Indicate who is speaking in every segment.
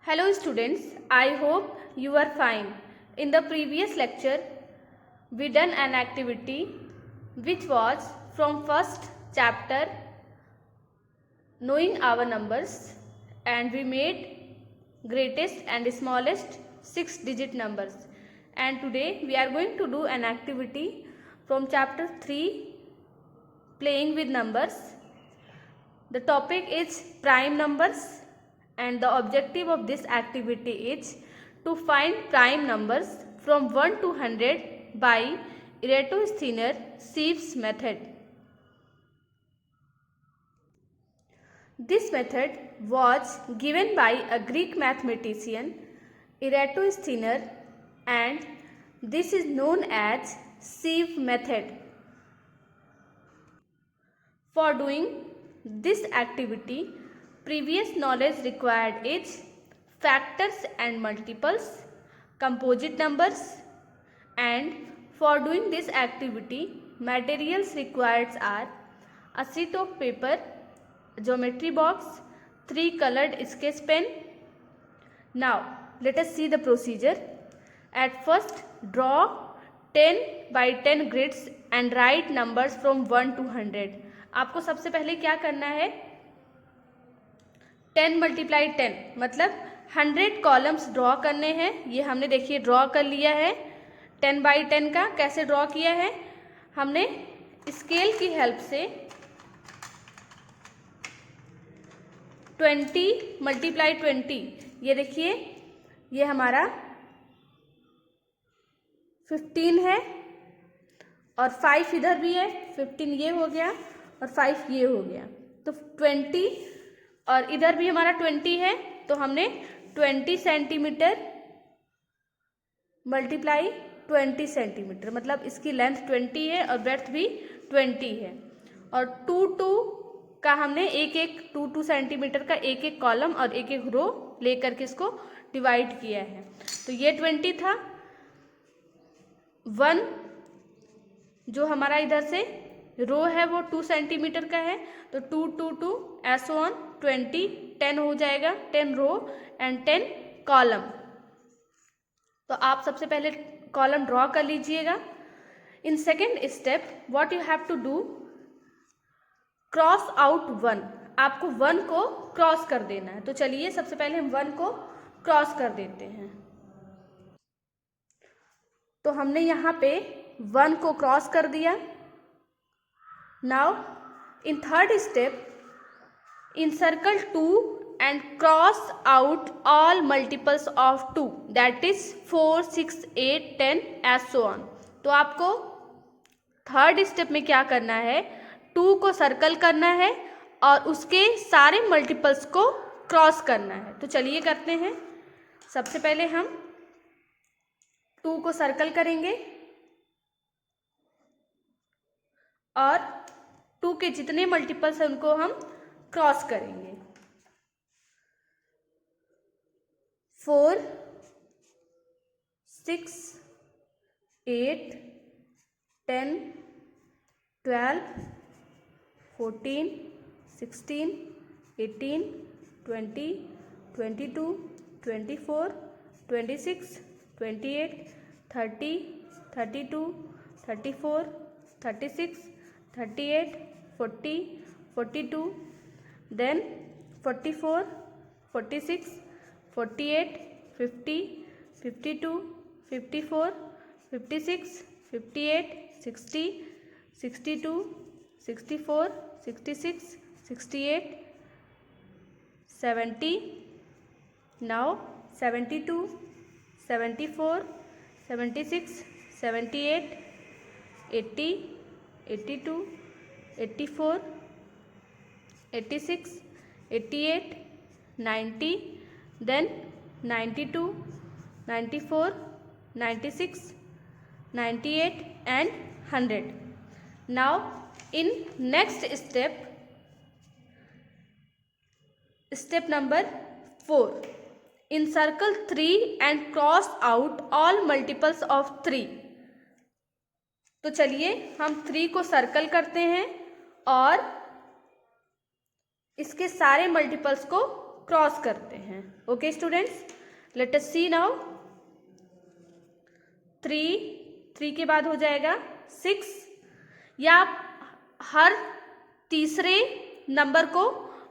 Speaker 1: Hello students, I hope you are fine. In the previous lecture, we done an activity which was from first chapter knowing our numbers, and we made greatest and smallest 6-digit numbers. And today we are going to do an activity from chapter 3 playing with numbers. The topic is prime numbers, and the objective of this activity is to find prime numbers from 1 to 100 by Eratosthenes-Siev's method. This method was given by a Greek mathematician Eratosthenes, and this is known as Sieve method. For doing this activity, previous knowledge required is factors and multiples, composite numbers, and for doing this activity, materials required are a sheet of paper, a geometry box, 3 colored sketch pen. Now, let us see the procedure. At first, draw 10 by 10 grids and write numbers from 1 to 100. आपको सबसे पहले क्या करना है, 10 × 10 मतलब 100 columns draw करने हैं. ये हमने देखिए ड्रॉ कर लिया है. 10 by 10 का कैसे ड्रॉ किया है, हमने स्केल की हेल्प से 20 × 20, ये देखिए ये हमारा 15 है और 5 इधर भी है. 15 ये हो गया और 5 ये हो गया, तो 20 और इधर भी हमारा 20 है, तो हमने 20 सेंटीमीटर × 20 सेंटीमीटर मतलब इसकी लेंथ 20 है और ब्रेड्थ भी 20 है. और 2 का हमने एक 2 सेंटीमीटर का एक कॉलम और एक रो लेकर के इसको डिवाइड किया है. तो ये 20 था. 1 जो हमारा इधर से रो है वो 2 सेंटीमीटर का है, तो 2 2 2 ऐसो ऑन 20 10 हो जाएगा. 10 रो एंड 10 कॉलम. तो आप सबसे पहले कॉलम ड्रॉ कर लीजिएगा. In second step what you have to do, cross out 1. आपको 1 को क्रॉस कर देना है. तो चलिए सबसे पहले हम 1 को क्रॉस कर देते हैं. तो हमने यहाँ पे 1 को क्रॉस कर दिया. Now in third step, encircle 2 and cross out all multiples of 2, that is 4 6 8 10 as so on. तो आपको थर्ड स्टेप में क्या करना है, 2 को सर्कल करना है और उसके सारे मल्टीपल्स को क्रॉस करना है. तो चलिए करते हैं. सबसे पहले हम 2 को सर्कल करेंगे और 2 के जितने मल्टीपल्स हैं उनको हम क्रॉस करेंगे. 4 6 8 10 12 14 16 18 20 22 24 26 28 30 32 34 36 38 40 42, then 44 46 48 50 52 54 56 58 60 62 64 66 68 70. Now 72 74 76 78 80 82 84 86 88 90, then 92 94 96 98 and 100. Now in next step number 4, encircle 3 and cross out all multiples of 3. तो चलिए हम 3 को सर्कल करते हैं और इसके सारे मल्टीपल्स को क्रॉस करते हैं। ओके स्टूडेंट्स, लेट अस सी नाउ। 3 के बाद हो जाएगा 6, या हर तीसरे नंबर को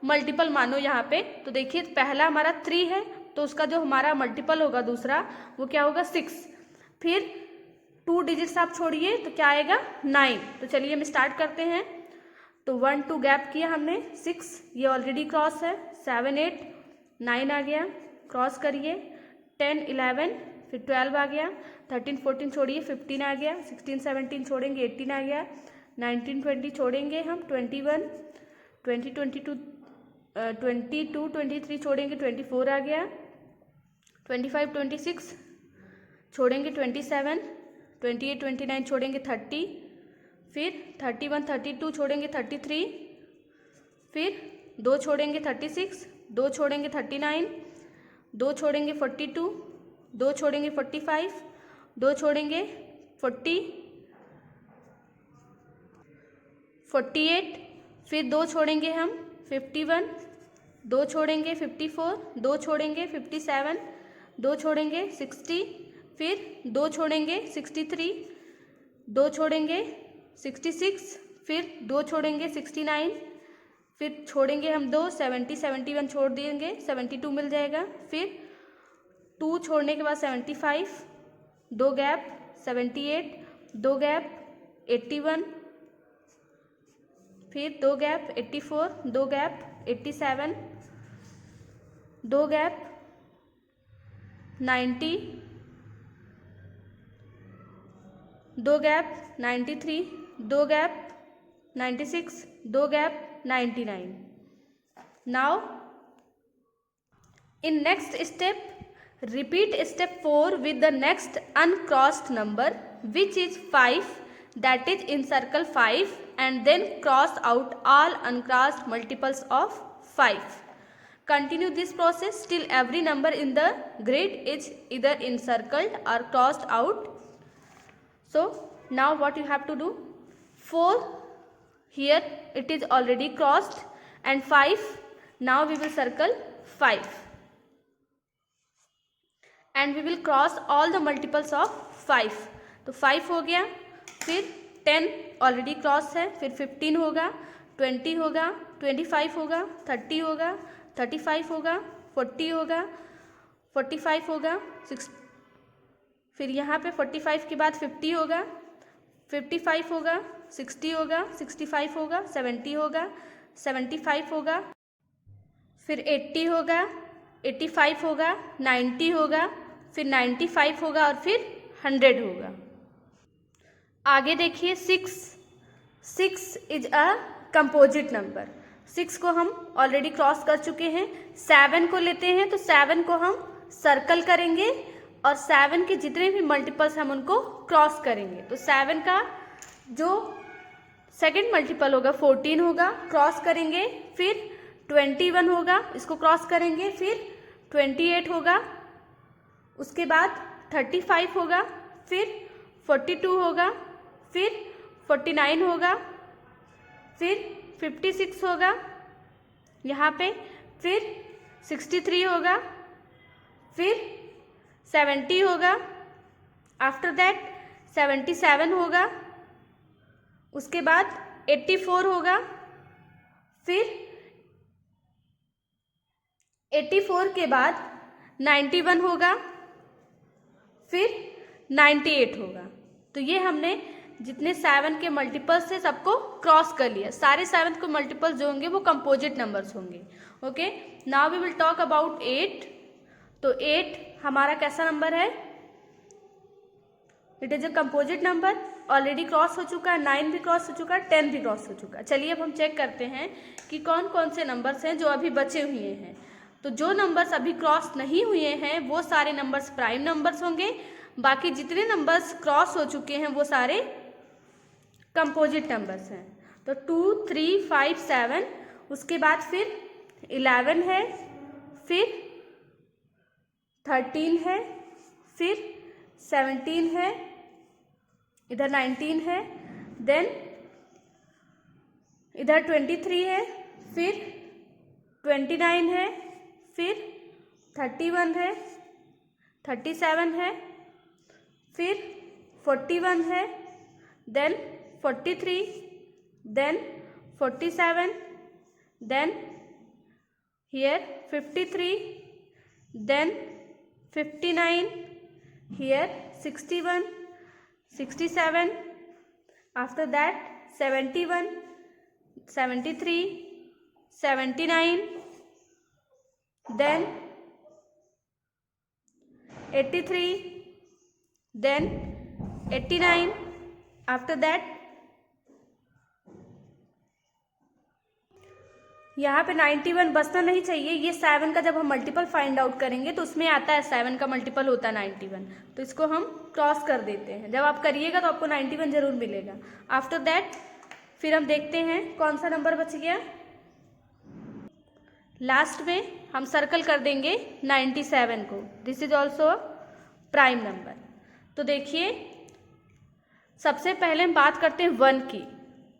Speaker 1: मल्टीपल मानो यहाँ पे। तो देखिए पहला हमारा 3 है, तो उसका जो हमारा मल्टीपल होगा दूसरा वो क्या होगा 6। फिर 2 डिजिट्स आप छोड़िए तो क्या आएगा 9। तो चलिए हम स्टार्ट करते हैं। तो 1 2 गैप किया हमने, 6 ये ऑलरेडी क्रॉस है, 7 8 9 आ गया, क्रॉस करिए, 10 11 फिर 12 आ गया, 13 14 छोड़िए 15 आ गया, 16 17 छोड़ेंगे 18 आ गया, 19 20 छोड़ेंगे हम 21, 20 22 22 23 छोड़ेंगे 24 आ गया, 25 26 छोड़ेंगे 27, 28 29 छोड़ेंगे 30, फिर 31 32 छोड़ेंगे 33, फिर 2 छोड़ेंगे 36, 2 छोड़ेंगे 39, 2 छोड़ेंगे 42, 2 छोड़ेंगे 45, 2 छोड़ेंगे 40, 48, फिर 2 छोड़ेंगे हम 51, 2 छोड़ेंगे 54, 2 छोड़ेंगे 57, 2 छोड़ेंगे 60, फिर 2 छोड़ेंगे 63, 2 छोड़ेंगे 66, फिर 2 छोड़ेंगे 69, फिर छोड़ेंगे हम 2 70 71 छोड़ देंगे 72 मिल जाएगा, फिर 2 छोड़ने के बाद 75, 2 गैप 78, 2 गैप 81, फिर 2 gap 84, 2 gap 87, 2 gap 90, 2 gap 93, 2 gap 96, 2 gap 99. Now in next step, repeat step 4 with the next uncrossed number which is 5, that is encircle 5 and then cross out all uncrossed multiples of 5. Continue this process till every number in the grid is either encircled or crossed out. So now what you have to do, 4 here it is already crossed and 5, now we will circle 5 and we will cross all the multiples of 5. तो 5 हो गया, फिर 10 already cross है, फिर 15 होगा, 20 होगा, 25 होगा, 30 होगा, 35 होगा, 40 होगा, 45 होगा, 6, फिर यहाँ पे 45 के बाद 50 होगा, 55 होगा, 60 होगा, 65 होगा, 70 होगा, 75 होगा, फिर 80 होगा, 85 होगा, 90 होगा, फिर 95 होगा और फिर 100 होगा। आगे देखिए 6 इज अ कंपोजिट नंबर। 6 को हम ऑलरेडी क्रॉस कर चुके हैं। 7 को लेते हैं तो 7 को हम सर्कल करेंगे और 7 के जितने भी मल्टीपल्स हम उनको क्रॉस करेंगे। तो 7 का जो सेकेंड मल्टीपल होगा 14 होगा, क्रॉस करेंगे, फिर 21 होगा, इसको क्रॉस करेंगे, फिर 28 होगा, उसके बाद 35 होगा, फिर 42 होगा, फिर 49 होगा, फिर 56 होगा यहाँ पे, फिर 63 होगा, फिर 70 होगा, आफ्टर दैट 77 होगा, उसके बाद 84 होगा, फिर 84 के बाद 91 होगा, फिर 98 होगा। तो ये हमने जितने 7 के मल्टीपल्स थे सबको क्रॉस कर लिया। सारे 7 के मल्टीपल्स जो होंगे वो कंपोजिट नंबर्स होंगे। Okay, now we will talk about 8। तो 8 हमारा कैसा नंबर है? It is a composite number, already cross हो चुका है, 9 भी क्रॉस हो चुका है, 10 भी क्रॉस हो चुका है। चलिए अब हम चेक करते हैं कि कौन कौन से नंबर्स हैं जो अभी बचे हुए हैं। तो जो नंबर्स अभी क्रॉस नहीं हुए हैं वो सारे नंबर्स प्राइम नंबर्स होंगे, बाकी जितने नंबर्स क्रॉस हो चुके हैं वो सारे कंपोजिट नंबर्स हैं। तो 2 3 5 7, उसके बाद फिर 11 है, फिर 13 है, फिर 17 है, इधर 19 है, देन इधर 23 है, फिर 29 है, फिर 31 है, 37 है, फिर 41 है, then 43, then 47, then here 53, then 59, here 61, 67, after that 71, 73, 79, then 83, then 89, after that यहाँ पे 91 बचना नहीं चाहिए। ये 7 का जब हम मल्टीपल फाइंड आउट करेंगे तो उसमें आता है 7 का मल्टीपल होता है 91, तो इसको हम क्रॉस कर देते हैं। जब आप करिएगा तो आपको 91 जरूर मिलेगा। आफ्टर दैट फिर हम देखते हैं कौन सा नंबर बच गया। लास्ट में हम सर्कल कर देंगे 97 को। This is also prime number. तो देखिए सबसे पहले हम बात करते हैं 1 की।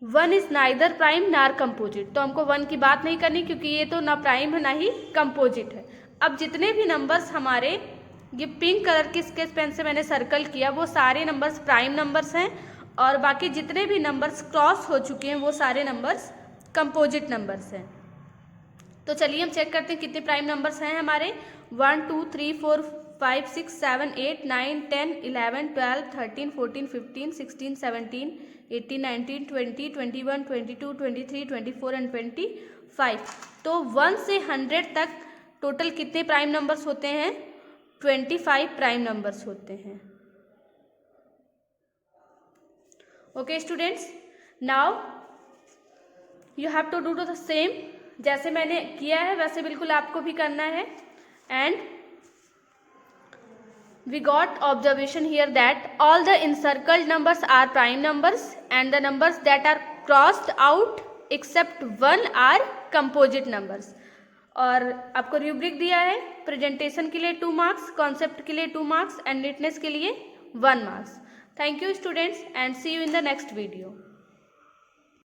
Speaker 1: 1 इज नाइदर प्राइम नार कंपोजिट, तो हमको 1 की बात नहीं करनी क्योंकि ये तो ना प्राइम है ना ही कंपोजिट है। अब जितने भी नंबर्स हमारे ये पिंक कलर की स्केच पेन से मैंने सर्कल किया वो सारे नंबर्स प्राइम नंबर्स हैं, और बाकी जितने भी नंबर्स क्रॉस हो चुके हैं वो सारे नंबर्स कंपोजिट नंबर्स हैं। तो चलिए हम चेक करते हैं कितने प्राइम नंबर्स हैं हमारे। 1 2 3 4 5 6 7 8 9 10 11 12 13 14 15 16 17 18 19 20 21 22 23 24 एंड 25। तो 1 से 100 तक टोटल कितने प्राइम नंबर्स होते हैं? 25 प्राइम नंबर्स होते हैं। Okay students, now you have to do the same. जैसे मैंने किया है वैसे बिल्कुल आपको भी करना है। And we got observation here that all the encircled numbers are prime numbers and the numbers that are crossed out except one are composite numbers। और आपको रूब्रिक दिया है प्रेजेंटेशन के लिए 2 मार्क्स, कॉन्सेप्ट के लिए 2 मार्क्स एंड नीटनेस के लिए 1 marks. Thank you students and see you in the next video.